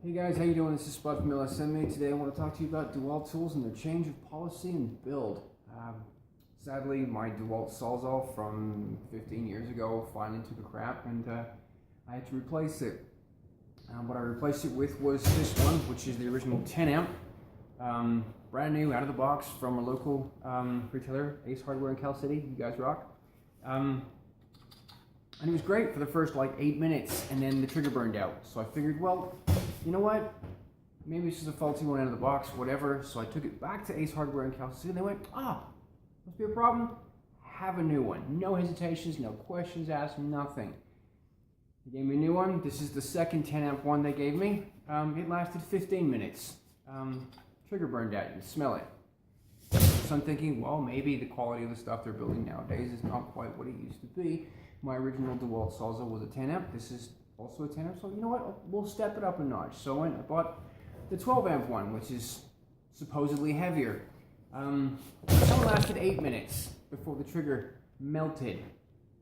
Hey guys, how you doing? This is Spud from LSMA. Today I want to talk to you about Dewalt tools and their change of policy and build. Sadly, my Dewalt Sawzall from 15 years ago finally took a crap and I had to replace it. What I replaced it with was this one, which is the original 10 amp. Brand new, out of the box from a local retailer, Ace Hardware in Cal City. You guys rock. And it was great for the first like 8 minutes, and then the trigger burned out. So I figured, well, you know what? Maybe it's just a faulty one out of the box, whatever. So I took it back to Ace Hardware in Cal City, and they went, must be a problem. Have a new one. No hesitations, no questions asked, nothing. They gave me a new one. This is the second 10 amp one they gave me. It lasted 15 minutes. Trigger burned out, you can smell it. So I'm thinking, well, maybe the quality of the stuff they're building nowadays is not quite what it used to be. My original Dewalt Sawzall was a 10 amp. This is also a 10 amp, so you know what? We'll step it up a notch. So I bought the 12 amp one, which is supposedly heavier. It only lasted 8 minutes before the trigger melted.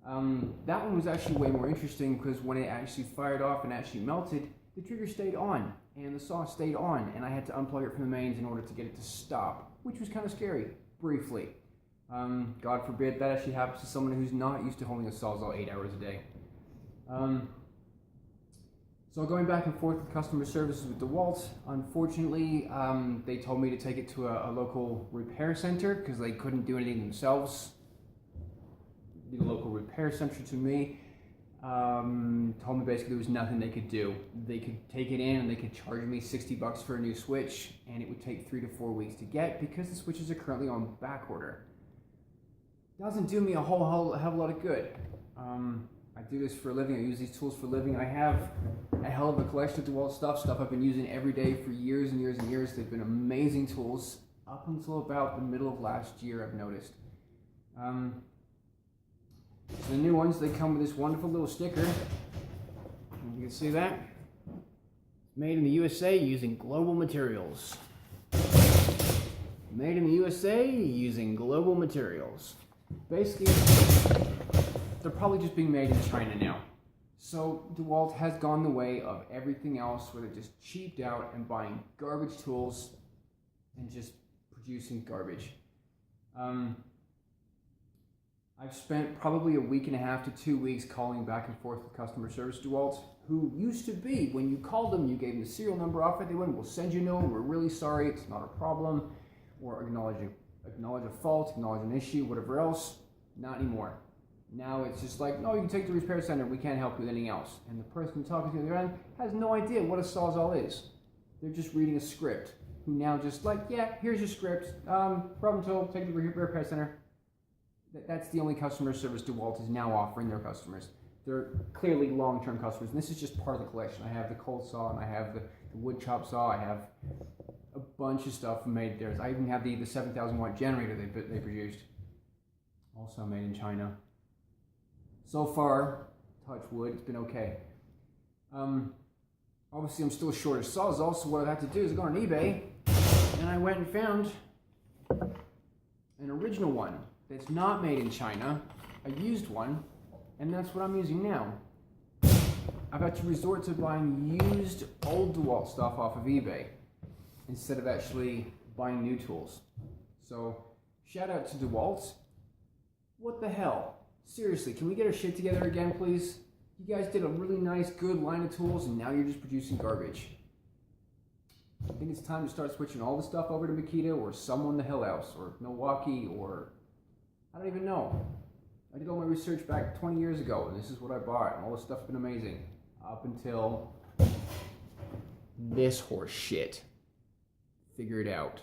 That one was actually way more interesting because when it actually fired off and actually melted, the trigger stayed on and the saw stayed on, and I had to unplug it from the mains in order to get it to stop, which was kind of scary, briefly. God forbid that actually happens to someone who's not used to holding a Sawzall 8 hours a day. So going back and forth with customer services with Dewalt, unfortunately, they told me to take it to a local repair center because they couldn't do anything themselves. The local repair center to me told me basically there was nothing they could do. They could take it in and they could charge me $60 for a new switch, and it would take 3 to 4 weeks to get because the switches are currently on back order. Doesn't do me a hell of a lot of good. I do this for a living. I use these tools for a living. I have a hell of a collection of Dewalt stuff I've been using every day for years and years and years. They've been amazing tools up until about the middle of last year, I've noticed. So the new ones, they come with this wonderful little sticker. You can see that. Made in the USA using global materials. Made in the USA using global materials. Basically, they're probably just being made in China now. So Dewalt has gone the way of everything else where they're just cheaped out and buying garbage tools and just producing garbage. I've spent probably a week and a half to 2 weeks calling back and forth with customer service Dewalt, who used to be, when you called them, you gave them the serial number off it, they went, we'll send you a new one, we're really sorry, it's not a problem, or acknowledge a fault, acknowledge an issue, whatever else. Not anymore. Now it's just like, no, you can take it to the repair center, we can't help you with anything else. And the person talking to the other end has no idea what a Sawzall is. They're just reading a script, who now just like, yeah, here's your script, problem told, take it to the repair center. That's the only customer service Dewalt is now offering their customers. They're clearly long-term customers, and this is just part of the collection. I have the cold saw, and I have the wood chop saw, I have a bunch of stuff made there. I even have the 7,000 watt generator they produced, also made in China. So far, touch wood, it's been okay. Obviously I'm still short of Sawzall, so what I had to do is go on eBay, and I went and found an original one that's not made in China, a used one, and that's what I'm using now. I've had to resort to buying used old Dewalt stuff off of eBay instead of actually buying new tools. So shout out to Dewalt. What the hell? Seriously, can we get our shit together again, please? You guys did a really nice, good line of tools, and now you're just producing garbage. I think it's time to start switching all the stuff over to Makita or someone the hell else, or Milwaukee, or I don't even know. I did all my research back 20 years ago, and this is what I bought, and all this stuff's been amazing. Up until this horse shit. Figure it out.